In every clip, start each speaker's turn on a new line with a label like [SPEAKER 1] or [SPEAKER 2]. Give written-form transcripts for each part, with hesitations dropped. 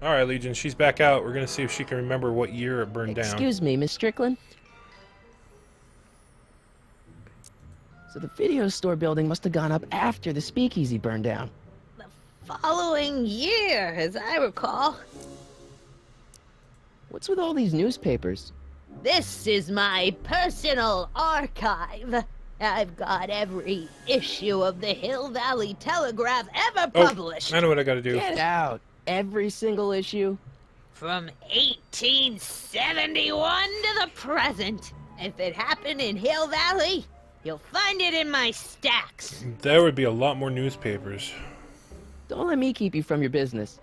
[SPEAKER 1] All right, Legion, she's back out. We're going to see if she can remember what year it burned down.
[SPEAKER 2] Excuse me, Miss Strickland? So the video store building must have gone up after the speakeasy burned down.
[SPEAKER 3] The following year, as I recall.
[SPEAKER 2] What's with all these newspapers?
[SPEAKER 3] This is my personal archive. I've got every issue of the Hill Valley Telegraph ever published.
[SPEAKER 1] I know what I got to do.
[SPEAKER 2] Get out! Every single issue?
[SPEAKER 3] From 1871 to the present. If it happened in Hill Valley, you'll find it in my stacks.
[SPEAKER 1] There would be a lot more newspapers.
[SPEAKER 2] Don't let me keep you from your business.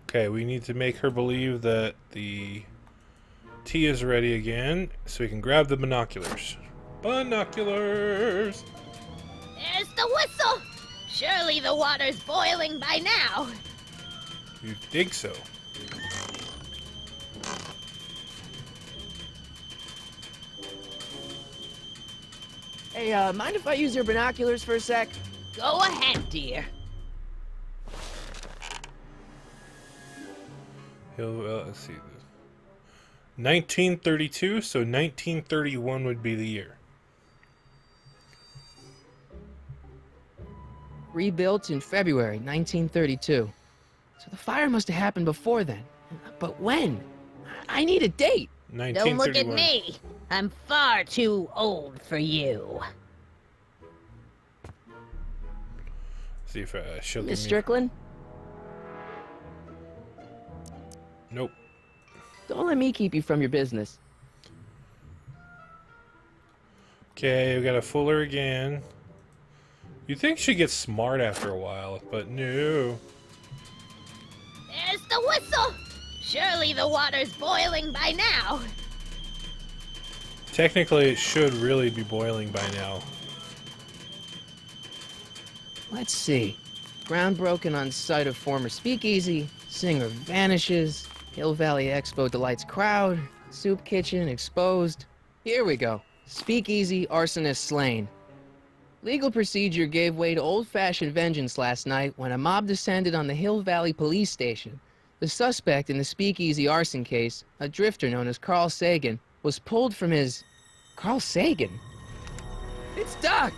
[SPEAKER 1] Okay, we need to make her believe that the tea is ready again, so we can grab the binoculars. Binoculars!
[SPEAKER 3] There's the whistle! Surely the water's boiling by now.
[SPEAKER 1] You'd think so.
[SPEAKER 2] Hey, mind if I use your binoculars for a sec?
[SPEAKER 3] Go ahead, dear.
[SPEAKER 1] Let's see. 1932, so 1931 would be the year.
[SPEAKER 2] Rebuilt in February 1932. So the fire must have happened before then. But when? I need a date.
[SPEAKER 3] Don't look at me. I'm far too old for you.
[SPEAKER 1] See if she'll give
[SPEAKER 2] Miss
[SPEAKER 1] me...
[SPEAKER 2] Strickland?
[SPEAKER 1] Nope.
[SPEAKER 2] Don't let me keep you from your business.
[SPEAKER 1] Okay, we got to fool her again. You'd think she'd get smart after a while, but no.
[SPEAKER 3] There's the whistle! Surely the water's boiling by now.
[SPEAKER 1] Technically, it should really be boiling by now.
[SPEAKER 2] Let's see. Ground broken on site of former speakeasy. Singer vanishes. Hill Valley Expo delights crowd. Soup kitchen exposed. Here we go. Speakeasy arsonist slain. Legal procedure gave way to old-fashioned vengeance last night when a mob descended on the Hill Valley police station. The suspect in the speakeasy arson case, a drifter known as Carl Sagan, was pulled from his... Carl Sagan? It's Doc!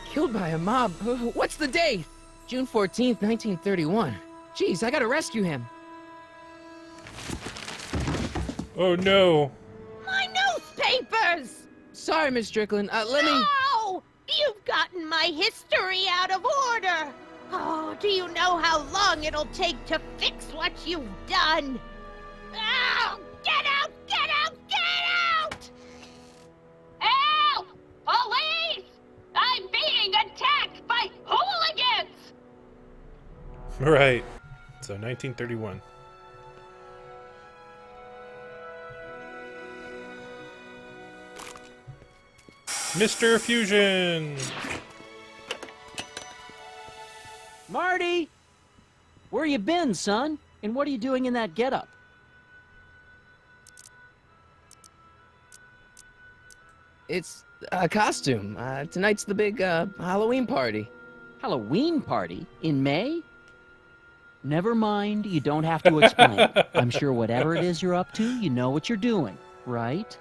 [SPEAKER 2] Killed by a mob. What's the date? June 14th, 1931. Jeez, I gotta rescue him.
[SPEAKER 1] Oh no!
[SPEAKER 3] My newspapers!
[SPEAKER 2] Sorry, Miss Strickland. Let me...
[SPEAKER 3] No! You've gotten my history out of order! Oh, do you know how long it'll take to fix what you've done? Oh, get out! Get out! Get out! Help! Police! I'm being attacked by hooligans!
[SPEAKER 1] Right. So 1931. Mr. Fusion!
[SPEAKER 4] Marty! Where you been, son? And what are you doing in that getup?
[SPEAKER 2] It's a costume. Tonight's the big, Halloween party.
[SPEAKER 4] Halloween party? In May? Never mind, you don't have to explain. I'm sure whatever it is you're up to, you know what you're doing, right?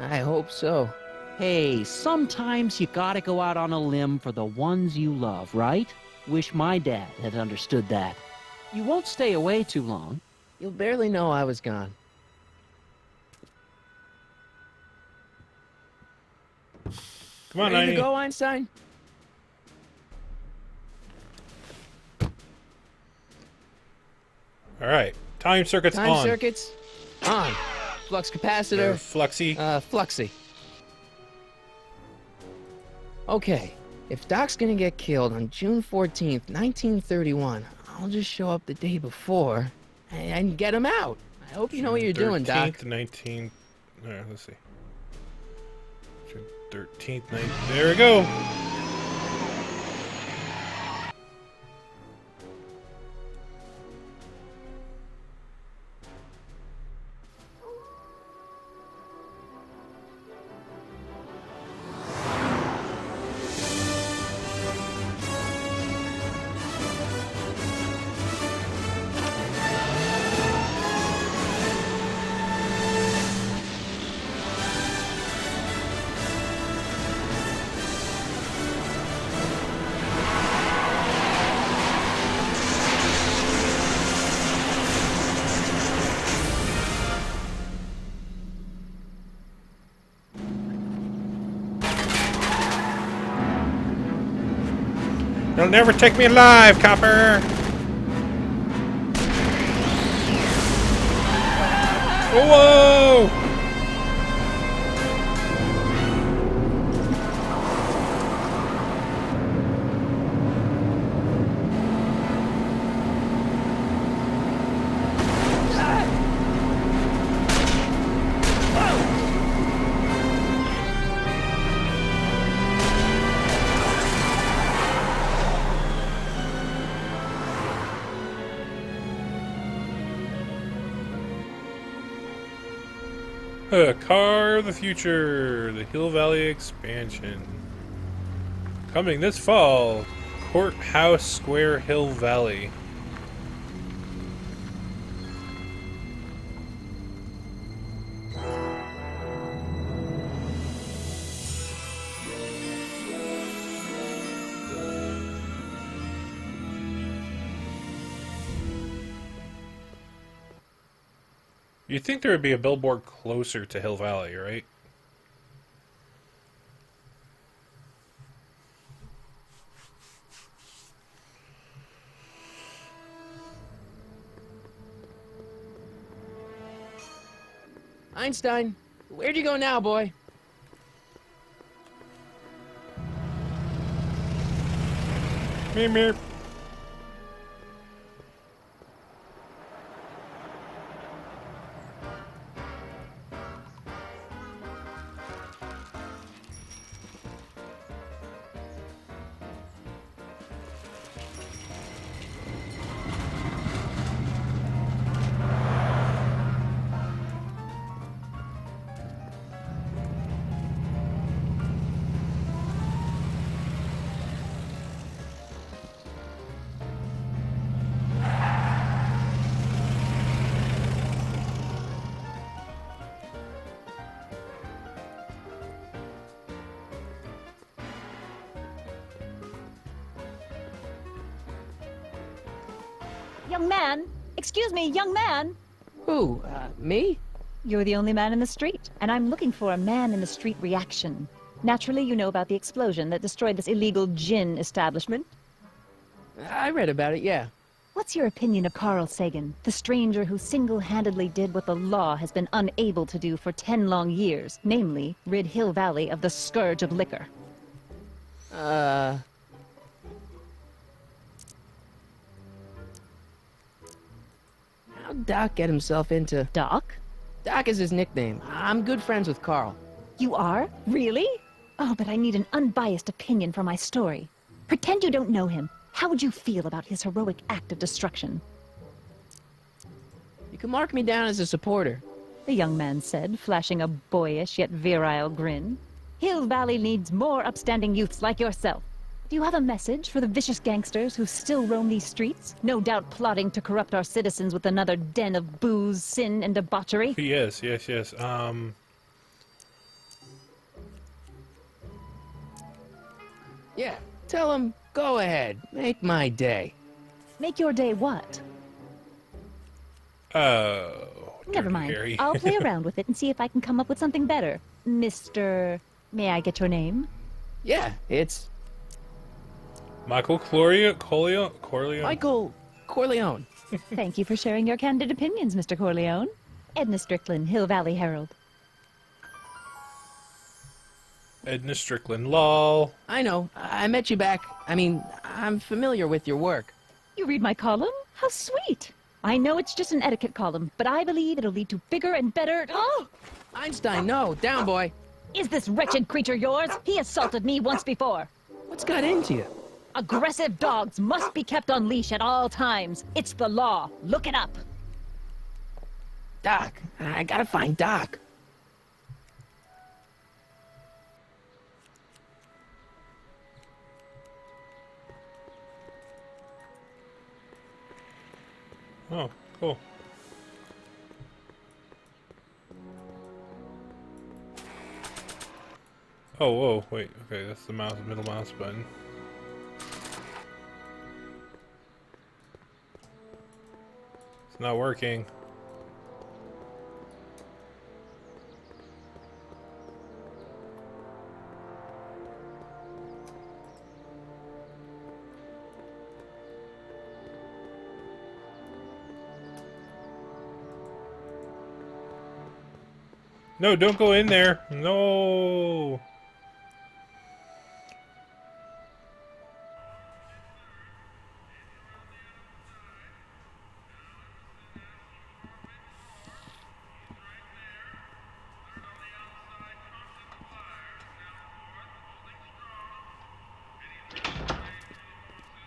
[SPEAKER 2] I hope so.
[SPEAKER 4] Hey, sometimes you gotta go out on a limb for the ones you love, right? Wish my dad had understood that. You won't stay away too long.
[SPEAKER 2] You'll barely know I was gone.
[SPEAKER 1] Come on,
[SPEAKER 2] Ready to
[SPEAKER 1] Ninety.
[SPEAKER 2] go, Einstein?
[SPEAKER 1] Alright. Time circuits
[SPEAKER 2] Time
[SPEAKER 1] on.
[SPEAKER 2] circuits on. Flux capacitor.
[SPEAKER 1] Fluxy.
[SPEAKER 2] Fluxy. Okay, if Doc's gonna get killed on June 14th, 1931, I'll just show up the day before and get him out. I hope you know what you're doing, Doc.
[SPEAKER 1] 19th. Alright, let's see. June 13th, there we go! You'll never take me alive, copper! Whoa! Car of the Future, the Hill Valley expansion. Coming this fall, Courthouse Square Hill Valley. You'd think there would be a billboard closer to Hill Valley, right?
[SPEAKER 2] Einstein, where'd you go now, boy?
[SPEAKER 1] Meep, meep.
[SPEAKER 5] Young man! Excuse me, young man!
[SPEAKER 2] Who, me?
[SPEAKER 5] You're the only man in the street, and I'm looking for a man-in-the-street reaction. Naturally, you know about the explosion that destroyed this illegal gin establishment.
[SPEAKER 2] I read about it, yeah.
[SPEAKER 5] What's your opinion of Carl Sagan, the stranger who single-handedly did what the law has been unable to do for 10 long years, namely, rid Hill Valley of the scourge of liquor?
[SPEAKER 2] How'd Doc get himself into...
[SPEAKER 5] Doc?
[SPEAKER 2] Doc is his nickname. I'm good friends with Carl.
[SPEAKER 5] You are? Really? Oh, but I need an unbiased opinion for my story. Pretend you don't know him. How would you feel about his heroic act of destruction?
[SPEAKER 2] You can mark me down as a supporter.
[SPEAKER 5] The young man said, flashing a boyish yet virile grin. Hill Valley needs more upstanding youths like yourself. Do you have a message for the vicious gangsters who still roam these streets, no doubt plotting to corrupt our citizens with another den of booze, sin, and debauchery?
[SPEAKER 1] Yes.
[SPEAKER 2] Yeah, tell him, go ahead, make my day.
[SPEAKER 5] Make your day what?
[SPEAKER 1] Oh.
[SPEAKER 5] Never
[SPEAKER 1] Dirty
[SPEAKER 5] mind.
[SPEAKER 1] Harry.
[SPEAKER 5] I'll play around with it and see if I can come up with something better. Mr... May I get your name?
[SPEAKER 2] Yeah, it's
[SPEAKER 1] Michael Corleone?
[SPEAKER 2] Michael Corleone.
[SPEAKER 5] Thank you for sharing your candid opinions, Mr. Corleone. Edna Strickland, Hill Valley Herald.
[SPEAKER 1] Edna Strickland, lol.
[SPEAKER 2] I know, I met you back. I mean, I'm familiar with your work.
[SPEAKER 5] You read my column? How sweet! I know it's just an etiquette column, but I believe it'll lead to bigger and better... Oh!
[SPEAKER 2] Einstein, no, down, boy.
[SPEAKER 5] Is this wretched creature yours? He assaulted me once before.
[SPEAKER 2] What's got into you?
[SPEAKER 5] Aggressive dogs must be kept on leash at all times. It's the law. Look it up.
[SPEAKER 2] Doc, I gotta find Doc.
[SPEAKER 1] Oh, cool. Oh, whoa, wait. Okay, that's the middle mouse button. It's not working. No, don't go in there. No.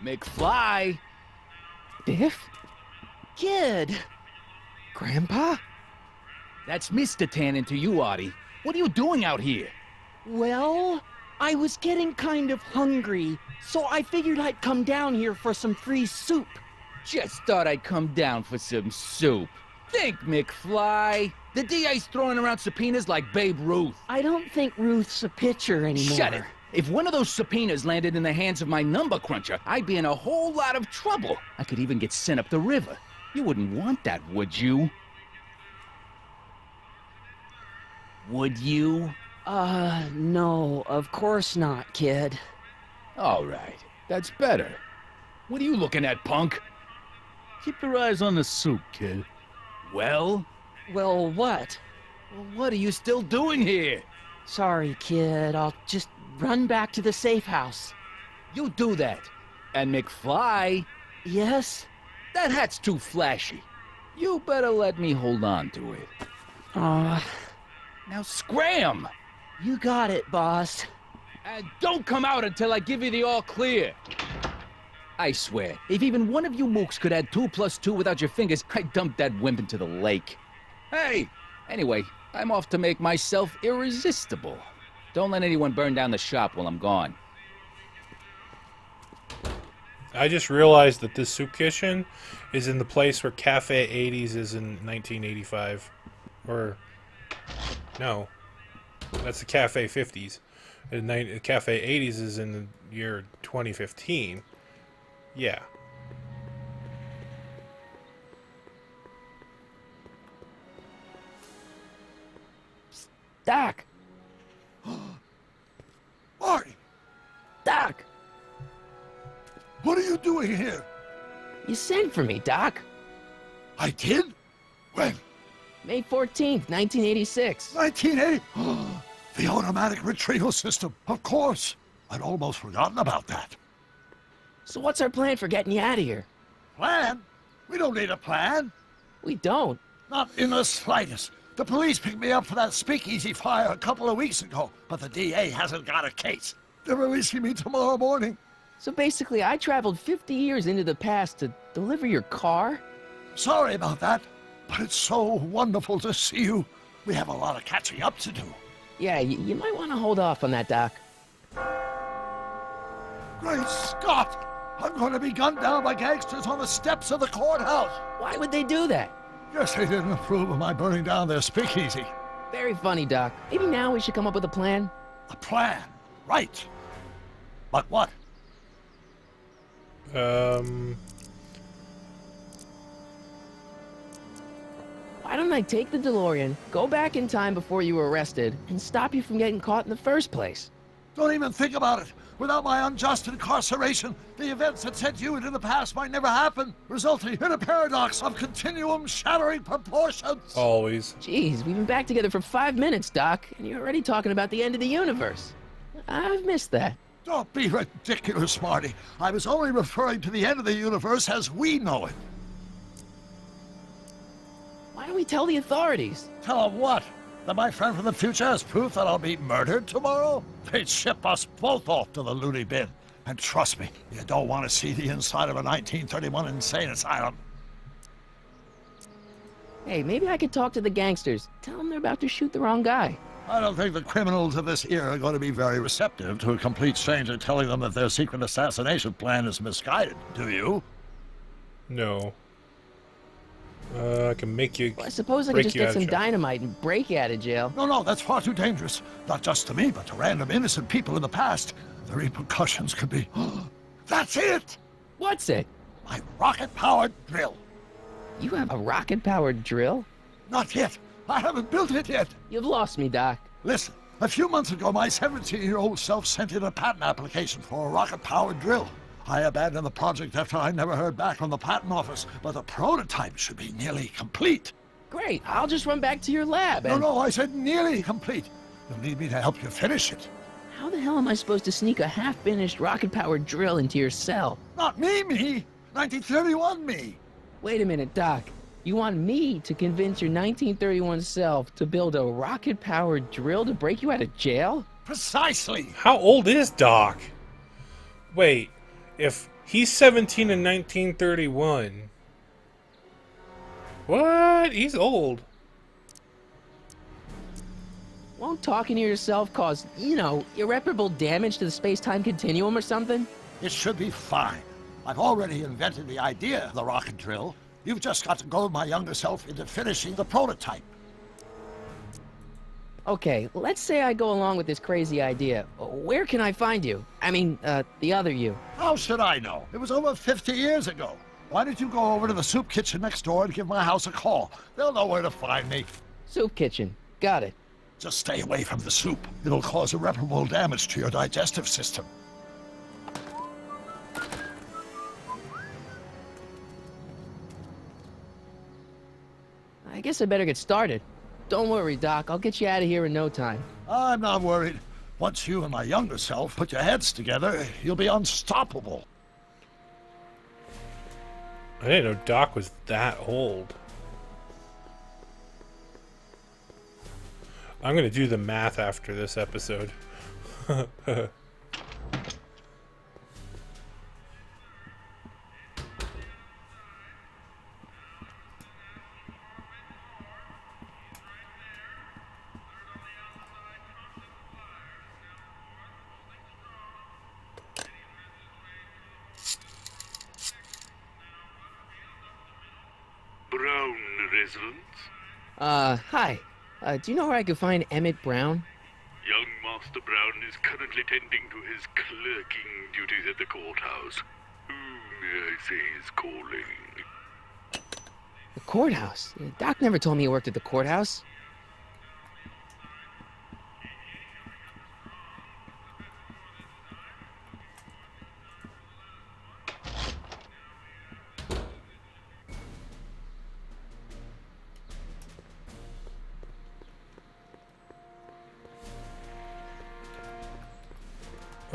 [SPEAKER 6] McFly!
[SPEAKER 2] Biff?
[SPEAKER 6] Kid!
[SPEAKER 2] Grandpa?
[SPEAKER 6] That's Mr. Tannen to you, Artie. What are you doing out here?
[SPEAKER 4] Well, I was getting kind of hungry, so I figured I'd come down here for some free soup.
[SPEAKER 6] Just thought I'd come down for some soup. Think, McFly. The DA's throwing around subpoenas like Babe Ruth.
[SPEAKER 4] I don't think Ruth's a pitcher anymore.
[SPEAKER 6] Shut it. If one of those subpoenas landed in the hands of my number cruncher, I'd be in a whole lot of trouble. I could even get sent up the river. You wouldn't want that, would you? Would you?
[SPEAKER 4] No, of course not, kid.
[SPEAKER 6] All right, that's better. What are you looking at, punk?
[SPEAKER 7] Keep your eyes on the soup, kid.
[SPEAKER 6] Well,
[SPEAKER 4] Well, what?
[SPEAKER 6] what are you still doing here?
[SPEAKER 4] Sorry, kid. I'll just run back to the safe house.
[SPEAKER 6] You do that. And McFly,
[SPEAKER 4] Yes?
[SPEAKER 6] that hat's too flashy. You better let me hold on to it. Now scram!
[SPEAKER 4] You got it, boss.
[SPEAKER 6] And don't come out until I give you the all clear. I swear, if even one of you mooks could add 2 + 2 without your fingers, I'd dump that wimp into the lake. Hey! Anyway, I'm off to make myself irresistible. Don't let anyone burn down the shop while I'm gone.
[SPEAKER 1] I just realized that this soup kitchen is in the place where Cafe 80s is in 1985. Or, no. That's the Cafe 50s. And Cafe 80s is in the year 2015. Yeah.
[SPEAKER 2] Doc!
[SPEAKER 8] Marty,
[SPEAKER 2] Doc!
[SPEAKER 8] what are you doing here?
[SPEAKER 2] You sent for me, Doc.
[SPEAKER 8] I did? When?
[SPEAKER 2] May 14th, 1986.
[SPEAKER 8] 1980? The automatic retrieval system, of course. I'd almost forgotten about that.
[SPEAKER 2] So what's our plan for getting you out of here?
[SPEAKER 8] Plan? We don't need a plan.
[SPEAKER 2] We don't.
[SPEAKER 8] Not in the slightest. The police picked me up for that speakeasy fire a couple of weeks ago, but the DA hasn't got a case. They're releasing me tomorrow morning.
[SPEAKER 2] So basically, I traveled 50 years into the past to deliver your car?
[SPEAKER 8] Sorry about that, but it's so wonderful to see you. We have a lot of catching up to do.
[SPEAKER 2] Yeah, you might want to hold off on that, Doc.
[SPEAKER 8] Great Scott! I'm going to be gunned down by gangsters on the steps of the courthouse.
[SPEAKER 2] Why would they do that?
[SPEAKER 8] Guess they didn't approve of my burning down their speakeasy.
[SPEAKER 2] Very funny, Doc. Maybe now we should come up with a plan.
[SPEAKER 8] A plan, right. But what?
[SPEAKER 2] Why don't I take the DeLorean, go back in time before you were arrested, and stop you from getting caught in the first place?
[SPEAKER 8] Don't even think about it. Without my unjust incarceration, the events that sent you into the past might never happen, resulting in a paradox of continuum shattering proportions.
[SPEAKER 1] Always.
[SPEAKER 2] Jeez, we've been back together for 5 minutes, Doc, and you're already talking about the end of the universe. I've missed that.
[SPEAKER 8] Don't be ridiculous, Marty. I was only referring to the end of the universe as we know it.
[SPEAKER 2] Why don't we tell the authorities?
[SPEAKER 8] Tell them what? That my friend from the future has proof that I'll be murdered tomorrow? They'd ship us both off to the loony bin. And trust me, you don't want to see the inside of a 1931 insane asylum.
[SPEAKER 2] Hey, maybe I could talk to the gangsters. Tell them they're about to shoot the wrong guy.
[SPEAKER 8] I don't think the criminals of this era are going to be very receptive to a complete stranger telling them that their secret assassination plan is misguided, do you?
[SPEAKER 1] No. I can make you.
[SPEAKER 2] Well, I suppose I could
[SPEAKER 1] break
[SPEAKER 2] just
[SPEAKER 1] you
[SPEAKER 2] get
[SPEAKER 1] out of
[SPEAKER 2] some
[SPEAKER 1] jail.
[SPEAKER 2] dynamite and break you out of jail.
[SPEAKER 8] No, that's far too dangerous. Not just to me, but to random innocent people in the past. The repercussions could be... That's it!
[SPEAKER 2] What's it?
[SPEAKER 8] My rocket-powered drill.
[SPEAKER 2] You have a rocket-powered drill?
[SPEAKER 8] Not yet. I haven't built it yet.
[SPEAKER 2] You've lost me, Doc.
[SPEAKER 8] Listen, a few months ago, my 17-year-old self sent in a patent application for a rocket-powered drill. I abandoned the project after I never heard back from the patent office, but the prototype should be nearly complete.
[SPEAKER 2] Great, I'll just run back to your lab and...
[SPEAKER 8] No, I said nearly complete. You'll need me to help you finish it.
[SPEAKER 2] How the hell am I supposed to sneak a half-finished rocket-powered drill into your cell?
[SPEAKER 8] Not me. 1931 me.
[SPEAKER 2] Wait a minute, Doc. You want me to convince your 1931 self to build a rocket-powered drill to break you out of jail?
[SPEAKER 8] Precisely.
[SPEAKER 1] How old is Doc? Wait, if he's 17 in 1931... What? He's old.
[SPEAKER 2] Won't talking to yourself cause, irreparable damage to the space-time continuum or something?
[SPEAKER 8] It should be fine. I've already invented the idea of the rocket drill. You've just got to goad my younger self into finishing the prototype.
[SPEAKER 2] Okay, let's say I go along with this crazy idea. Where can I find you? I mean, the other you.
[SPEAKER 8] How should I know? It was over 50 years ago. Why don't you go over to the soup kitchen next door and give my house a call? They'll know where to find me.
[SPEAKER 2] Soup kitchen. Got it.
[SPEAKER 8] Just stay away from the soup. It'll cause irreparable damage to your digestive system.
[SPEAKER 2] I guess I better get started. Don't worry, Doc. I'll get you out of here in no time.
[SPEAKER 8] I'm not worried. Once you and my younger self put your heads together, you'll be unstoppable.
[SPEAKER 1] I didn't know Doc was that old. I'm gonna do the math after this episode.
[SPEAKER 9] Brown residence?
[SPEAKER 2] Hi. Do you know where I could find Emmett Brown?
[SPEAKER 9] Young Master Brown is currently tending to his clerking duties at the courthouse. Who may I say is calling?
[SPEAKER 2] The courthouse? Doc never told me he worked at the courthouse.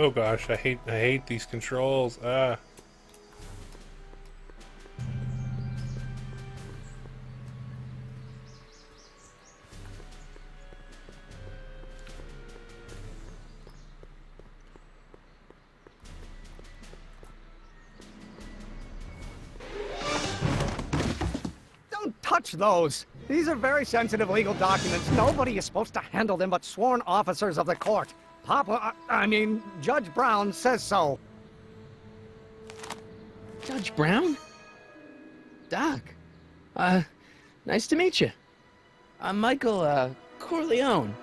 [SPEAKER 1] Oh gosh, I hate these controls.
[SPEAKER 10] Don't touch those. These are very sensitive legal documents. Nobody is supposed to handle them but sworn officers of the court. Judge Brown says so.
[SPEAKER 2] Judge Brown? Doc. Nice to meet you. I'm Michael, Corleone.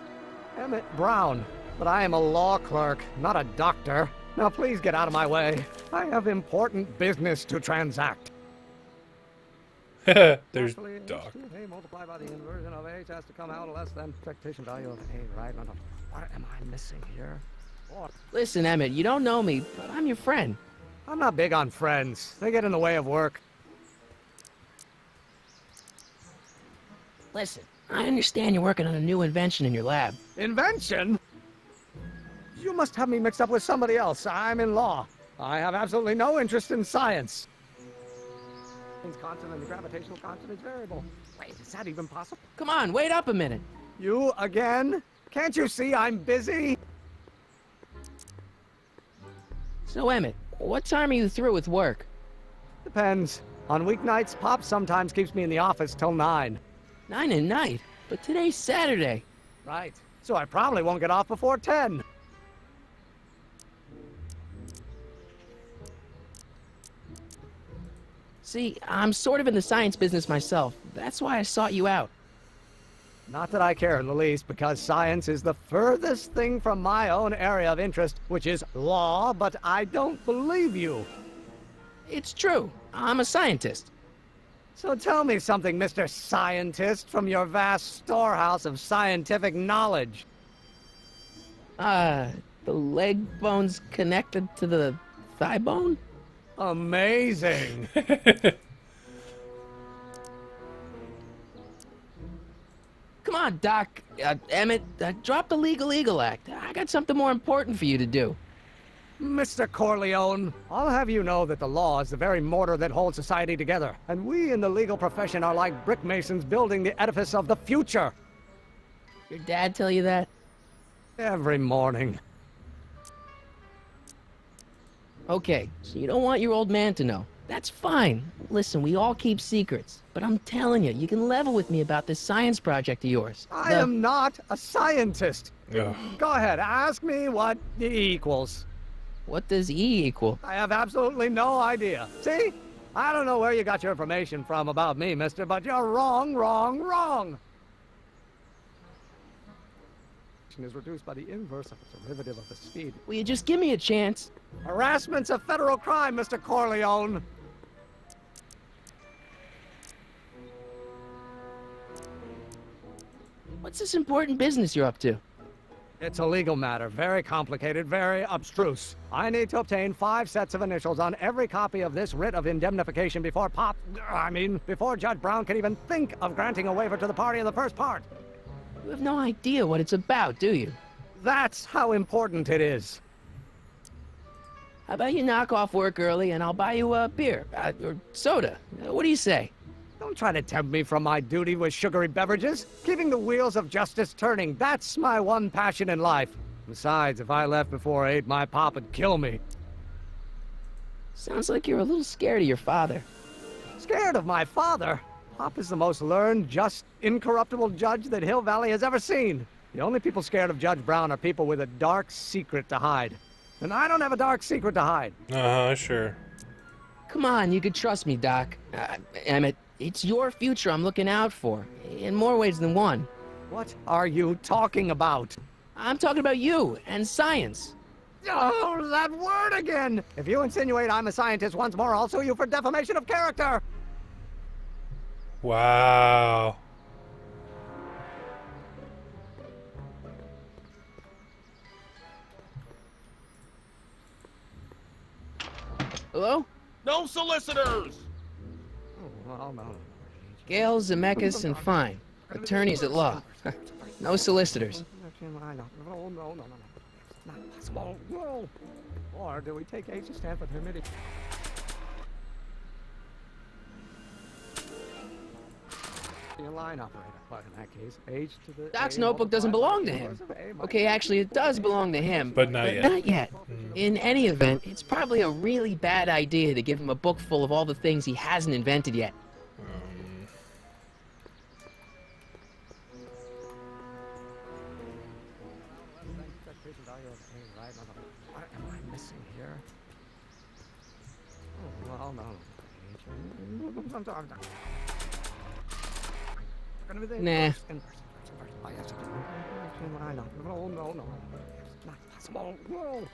[SPEAKER 10] Emmett Brown. But I am a law clerk, not a doctor. Now please get out of my way. I have important business to transact.
[SPEAKER 1] There's
[SPEAKER 10] Actually,
[SPEAKER 1] Doc.
[SPEAKER 10] 2A multiplied by the inversion of H has to come out less than expectation value of A, right? No. What am I missing here? What?
[SPEAKER 2] Listen, Emmett, you don't know me, but I'm your friend.
[SPEAKER 10] I'm not big on friends. They get in the way of work.
[SPEAKER 2] Listen, I understand you're working on a new invention in your lab.
[SPEAKER 10] Invention? You must have me mixed up with somebody else. I'm in law. I have absolutely no interest in science. Constant and the gravitational constant is variable. Wait, is that even possible?
[SPEAKER 2] Come on, wait up a minute.
[SPEAKER 10] You again? Can't you see I'm busy?
[SPEAKER 2] So, Emmett, what time are you through with work?
[SPEAKER 10] Depends. On weeknights, Pop sometimes keeps me in the office till 9.
[SPEAKER 2] 9 at night? But today's Saturday.
[SPEAKER 10] Right. So I probably won't get off before 10.
[SPEAKER 2] See, I'm sort of in the science business myself. That's why I sought you out.
[SPEAKER 10] Not that I care in the least, because science is the furthest thing from my own area of interest, which is law, but I don't believe you.
[SPEAKER 2] It's true. I'm a scientist.
[SPEAKER 10] So tell me something, Mr. Scientist, from your vast storehouse of scientific knowledge.
[SPEAKER 2] The leg bone's connected to the thigh bone?
[SPEAKER 10] Amazing.
[SPEAKER 2] on, Doc. Emmett, drop the legal eagle act. I got something more important for you to do.
[SPEAKER 10] Mr. Corleone, I'll have you know that the law is the very mortar that holds society together, and we in the legal profession are like brick masons building the edifice of the future.
[SPEAKER 2] Your dad tell you that?
[SPEAKER 10] Every morning.
[SPEAKER 2] Okay, so you don't want your old man to know. That's fine. Listen, we all keep secrets. But I'm telling you, you can level with me about this science project of yours.
[SPEAKER 10] I am not a scientist.
[SPEAKER 1] Ugh.
[SPEAKER 10] Go ahead, ask me what E equals.
[SPEAKER 2] What does E equal?
[SPEAKER 10] I have absolutely no idea. See? I don't know where you got your information from about me, mister, but you're wrong, wrong, wrong. Is reduced by the inverse of the derivative of the speed.
[SPEAKER 2] Will you just give me a chance?
[SPEAKER 10] Harassment's a federal crime, Mr. Corleone.
[SPEAKER 2] What's this important business you're up to?
[SPEAKER 10] It's a legal matter, very complicated, very abstruse. I need to obtain 5 sets of initials on every copy of this writ of indemnification before before Judge Brown can even think of granting a waiver to the party in the first part.
[SPEAKER 2] You have no idea what it's about, do you?
[SPEAKER 10] That's how important it is.
[SPEAKER 2] How about you knock off work early and I'll buy you a beer, or soda. What do you say?
[SPEAKER 10] Don't try to tempt me from my duty with sugary beverages. Keeping the wheels of justice turning, that's my one passion in life. Besides, if I left before 8, my pop would kill me.
[SPEAKER 2] Sounds like you're a little scared of your father.
[SPEAKER 10] Scared of my father? Pop is the most learned, just, incorruptible judge that Hill Valley has ever seen. The only people scared of Judge Brown are people with a dark secret to hide. And I don't have a dark secret to hide.
[SPEAKER 1] Sure.
[SPEAKER 2] Come on, you could trust me, Doc. Emmett, it's your future I'm looking out for, in more ways than one.
[SPEAKER 10] What are you talking about?
[SPEAKER 2] I'm talking about you and science.
[SPEAKER 10] Oh, that word again! If you insinuate I'm a scientist once more, I'll sue you for defamation of character!
[SPEAKER 1] Wow.
[SPEAKER 2] Hello?
[SPEAKER 11] No solicitors!
[SPEAKER 10] Oh, no.
[SPEAKER 2] Gail, Zemeckis, and Fine. Attorneys at law. No solicitors.
[SPEAKER 10] No. Not possible. No. Or do we take H to stand for humidity? Line operator. But in that case, H to the
[SPEAKER 2] Doc's notebook doesn't belong to him. Okay, actually, it does belong to him.
[SPEAKER 1] But not yet.
[SPEAKER 2] Not yet. In any event, it's probably a really bad idea to give him a book full of all the things he hasn't invented yet.
[SPEAKER 10] What am I missing here? Oh, no.
[SPEAKER 2] Nah.
[SPEAKER 10] No. Not possible. No.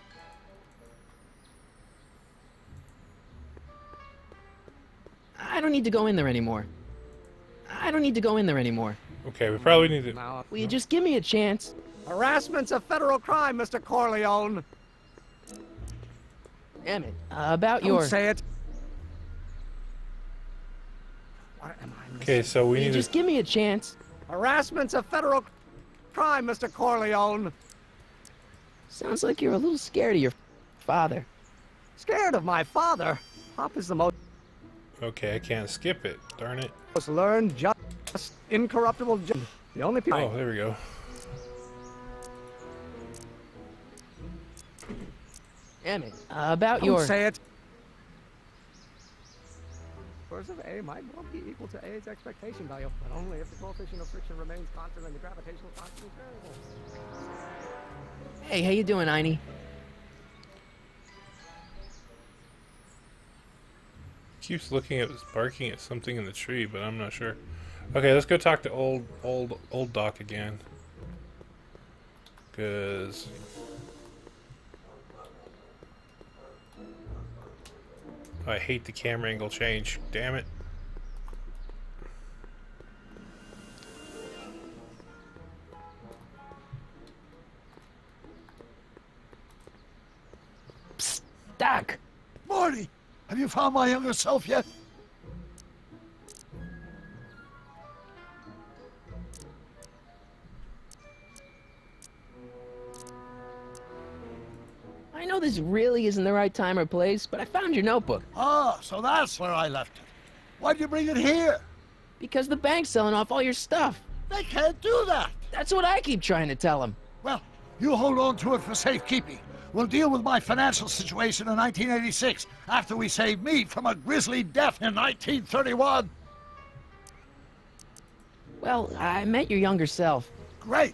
[SPEAKER 2] I don't need to go in there anymore.
[SPEAKER 1] Okay, we probably need to...
[SPEAKER 2] Will you just give me a chance?
[SPEAKER 10] Harassment's a federal crime, Mr. Corleone.
[SPEAKER 2] Emmett, about
[SPEAKER 10] Don't
[SPEAKER 2] your...
[SPEAKER 10] say it. What am I missing?
[SPEAKER 1] Okay, so we
[SPEAKER 2] Will you
[SPEAKER 1] need
[SPEAKER 2] just
[SPEAKER 1] to...
[SPEAKER 2] give me a chance?
[SPEAKER 10] Harassment's a federal crime, Mr. Corleone.
[SPEAKER 2] Sounds like you're a little scared of your father.
[SPEAKER 10] Scared of my father? Pop is the most
[SPEAKER 1] Okay, I can't skip it. Darn it.
[SPEAKER 10] learned, just, incorruptible judge. The only people...
[SPEAKER 1] Oh, there we go.
[SPEAKER 2] Emmett, about
[SPEAKER 10] Don't
[SPEAKER 2] your...
[SPEAKER 10] say it. Force of A might well be equal to A's expectation value, but only if the coefficient of friction remains constant and the gravitational constant is variable.
[SPEAKER 2] Hey, how you doing, Einie?
[SPEAKER 1] Keeps looking at, barking at something in the tree, but I'm not sure. Okay, let's go talk to old Doc again. Cause I hate the camera angle change. Damn it.
[SPEAKER 2] Psst, Doc!
[SPEAKER 8] Marty, have you found my younger self yet?
[SPEAKER 2] this really isn't the right time or place, but I found your notebook.
[SPEAKER 8] Ah, so that's where I left it. Why'd you bring it here?
[SPEAKER 2] Because the bank's selling off all your stuff.
[SPEAKER 8] They can't do that.
[SPEAKER 2] That's what I keep trying to tell him.
[SPEAKER 8] Well, you hold on to it for safekeeping. We'll deal with my financial situation in 1986 after we save me from a grisly death in 1931.
[SPEAKER 2] Well, I met your younger self,
[SPEAKER 8] Great.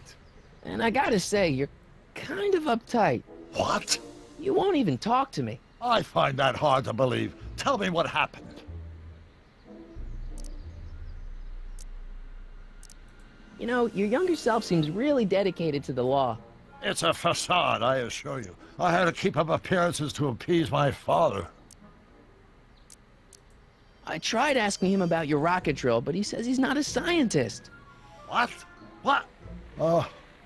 [SPEAKER 2] and I gotta say, you're kind of uptight.
[SPEAKER 8] What?
[SPEAKER 2] You won't even talk to me.
[SPEAKER 8] I find that hard to believe. Tell me what happened.
[SPEAKER 2] You know, your younger self seems really dedicated to the law.
[SPEAKER 8] It's a facade, I assure you. I had to keep up appearances to appease my father.
[SPEAKER 2] I tried asking him about your rocket drill, but he says he's not a scientist.
[SPEAKER 8] What? What?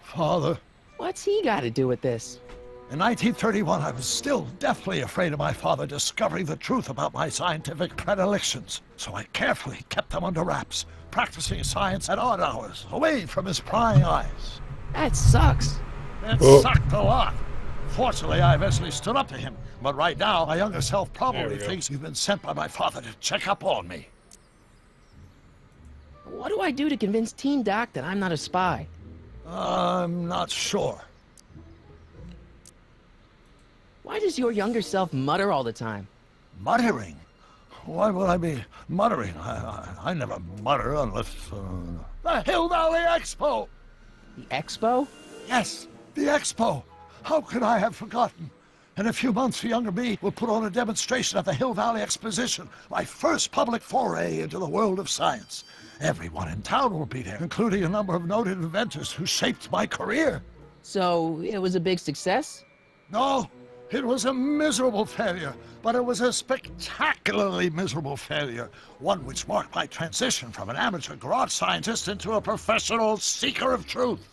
[SPEAKER 8] Father.
[SPEAKER 2] What's he got to do with this?
[SPEAKER 8] In 1931, I was still deathly afraid of my father discovering the truth about my scientific predilections, so I carefully kept them under wraps, practicing science at odd hours, away from his prying eyes.
[SPEAKER 2] That sucks.
[SPEAKER 8] It sucked a lot. Fortunately, I eventually stood up to him, but right now, my younger self probably thinks you've been sent by my father to check up on me.
[SPEAKER 2] What do I do to convince Teen Doc that I'm not a spy?
[SPEAKER 8] I'm not sure.
[SPEAKER 2] Why does your younger self mutter all the time?
[SPEAKER 8] Muttering? Why would I be muttering? I never mutter unless... The Hill Valley Expo!
[SPEAKER 2] The Expo?
[SPEAKER 8] Yes, the Expo! How could I have forgotten? In a few months, the younger me will put on a demonstration at the Hill Valley Exposition, my first public foray into the world of science. Everyone in town will be there, including a number of noted inventors who shaped my career.
[SPEAKER 2] So, it was a big success?
[SPEAKER 8] No, it was a miserable failure, but it was a spectacularly miserable failure, one which marked my transition from an amateur garage scientist into a professional seeker of truth.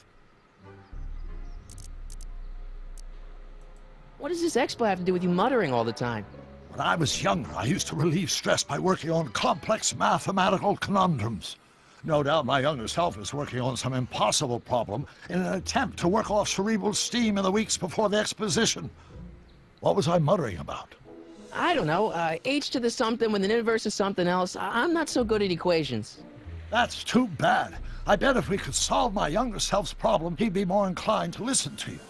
[SPEAKER 2] What does this expo have to do with you muttering all the time?
[SPEAKER 8] When I was younger, I used to relieve stress by working on complex mathematical conundrums. No doubt my younger self is working on some impossible problem in an attempt to work off cerebral steam in the weeks before the exposition. What was I muttering about?
[SPEAKER 2] I don't know, h to the something with an inverse of something else. I'm not so good at equations.
[SPEAKER 8] That's too bad. I bet if we could solve my younger self's problem, he'd be more inclined to listen to you.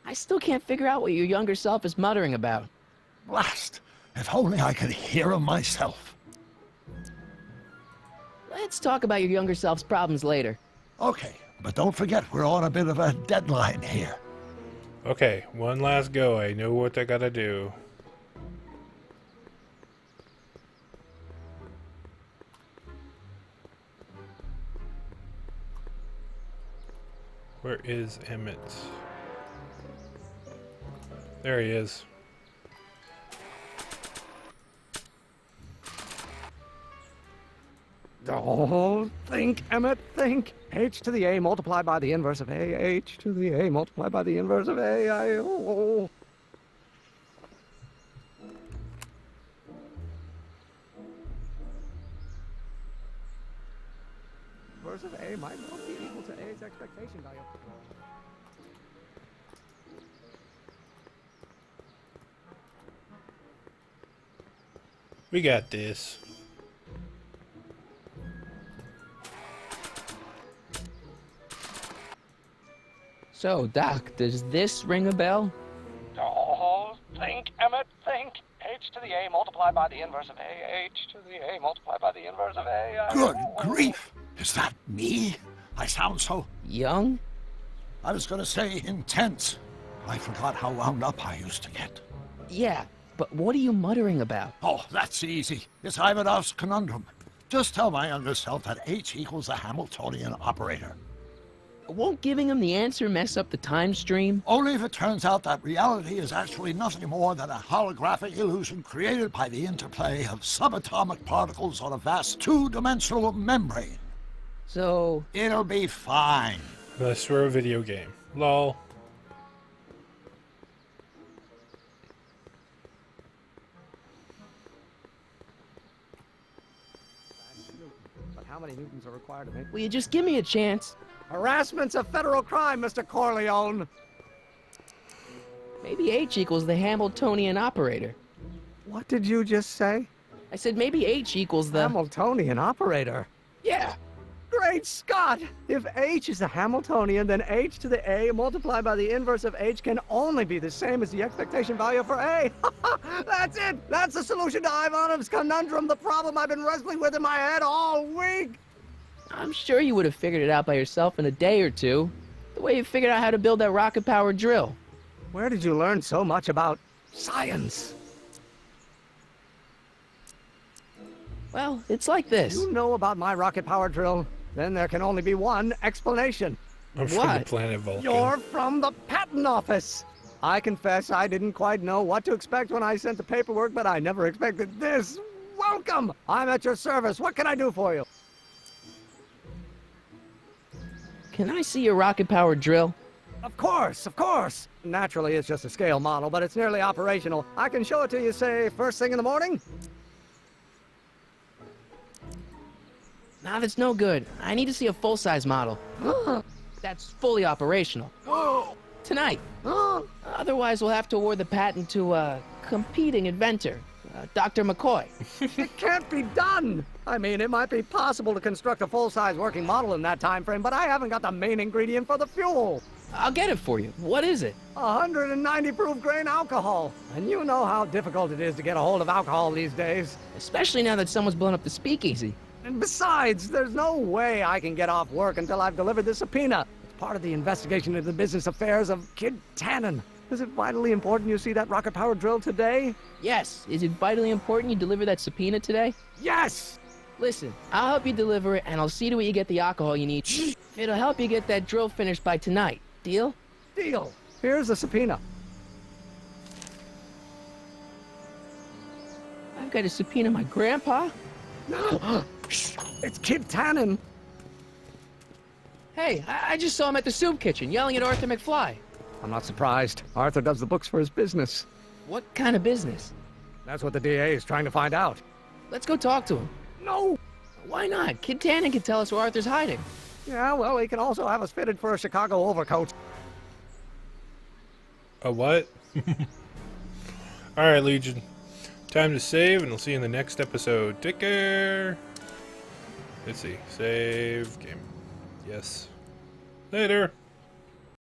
[SPEAKER 2] I still can't figure out what your younger self is muttering about.
[SPEAKER 8] Blast! If only I could hear him myself.
[SPEAKER 2] Let's talk about your younger self's problems later.
[SPEAKER 8] Okay, but don't forget we're on a bit of a deadline here.
[SPEAKER 1] Okay, one last go. I know what I gotta do. Where is Emmett? There he is.
[SPEAKER 10] Don't think, Emmett, think. H to the A multiplied by the inverse of A. H to the A multiplied by the inverse of A. Inverse of A might not be equal to A's expectation value.
[SPEAKER 1] We got this.
[SPEAKER 2] So, Doc, does this ring a bell?
[SPEAKER 10] Oh, think, Emmett, think. H to the A multiplied by the inverse of A. H to the A multiplied by the inverse of A.
[SPEAKER 8] Good grief! Is that me? I sound so...
[SPEAKER 2] Young?
[SPEAKER 8] I was gonna say intense. I forgot how wound up I used to get.
[SPEAKER 2] Yeah, but what are you muttering about?
[SPEAKER 8] Oh, that's easy. It's Ivanov's conundrum. Just tell my younger self that H equals the Hamiltonian operator.
[SPEAKER 2] Won't giving him the answer mess up the time stream?
[SPEAKER 8] Only if it turns out that reality is actually nothing more than a holographic illusion created by the interplay of subatomic particles on a vast two-dimensional membrane.
[SPEAKER 2] So...
[SPEAKER 8] It'll be fine.
[SPEAKER 1] Unless we're a video game. Lol.
[SPEAKER 10] But how many newtons are required to make...
[SPEAKER 2] Will you just give me a chance?
[SPEAKER 10] Harassment's a federal crime, Mr. Corleone.
[SPEAKER 2] Maybe H equals the Hamiltonian operator.
[SPEAKER 10] What did you just say?
[SPEAKER 2] I said maybe H equals the...
[SPEAKER 10] Hamiltonian operator.
[SPEAKER 2] Yeah!
[SPEAKER 10] Great Scott! If H is a Hamiltonian, then H to the A multiplied by the inverse of H can only be the same as the expectation value for A. That's it! That's the solution to Ivanov's conundrum, the problem I've been wrestling with in my head all week!
[SPEAKER 2] I'm sure you would have figured it out by yourself in a day or two. The way you figured out how to build that rocket-powered drill.
[SPEAKER 10] Where did you learn so much about science?
[SPEAKER 2] Well, it's like this.
[SPEAKER 10] You know about my rocket-powered drill? Then there can only be one explanation.
[SPEAKER 1] I'm from the
[SPEAKER 2] What?
[SPEAKER 1] planet Vulcan.
[SPEAKER 10] You're from the patent office! I confess I didn't quite know what to expect when I sent the paperwork, but I never expected this. Welcome! I'm at your service. What can I do for you?
[SPEAKER 2] Can I see your rocket-powered drill?
[SPEAKER 10] Of course, of course! Naturally, it's just a scale model, but it's nearly operational. I can show it to you, say, first thing in the morning?
[SPEAKER 2] Nah, that's no good. I need to see a full-size model. That's fully operational. Tonight. Otherwise, we'll have to award the patent to a competing inventor, Dr. McCoy.
[SPEAKER 10] It can't be done! I mean, it might be possible to construct a full-size working model in that time frame, but I haven't got the main ingredient for the fuel.
[SPEAKER 2] I'll get it for you. What is it?
[SPEAKER 10] 190 proof grain alcohol. And you know how difficult it is to get a hold of alcohol these days.
[SPEAKER 2] Especially now that someone's blown up the speakeasy.
[SPEAKER 10] And besides, there's no way I can get off work until I've delivered this subpoena. It's part of the investigation into the business affairs of Kid Tannen. Is it vitally important you see that rocket-powered drill today?
[SPEAKER 2] Yes. Is it vitally important you deliver that subpoena today?
[SPEAKER 10] Yes!
[SPEAKER 2] Listen, I'll help you deliver it, and I'll see to it you get the alcohol you need. It'll help you get that drill finished by tonight. Deal?
[SPEAKER 10] Deal. Here's the subpoena.
[SPEAKER 2] I've got to subpoena my grandpa?
[SPEAKER 10] It's Kid Tannen.
[SPEAKER 2] Hey, I just saw him at the soup kitchen yelling at Arthur McFly.
[SPEAKER 10] I'm not surprised. Arthur does the books for his business.
[SPEAKER 2] What kind of business?
[SPEAKER 10] That's what the DA is trying to find out.
[SPEAKER 2] Let's go talk to him.
[SPEAKER 10] No!
[SPEAKER 2] Why not? Kid Tannen can tell us where Arthur's hiding.
[SPEAKER 10] Yeah, well, he can also have us fitted for a Chicago overcoat.
[SPEAKER 1] A what? Alright, Legion. Time to save, and we'll see you in the next episode. Take care! Let's see. Save game. Yes. Later!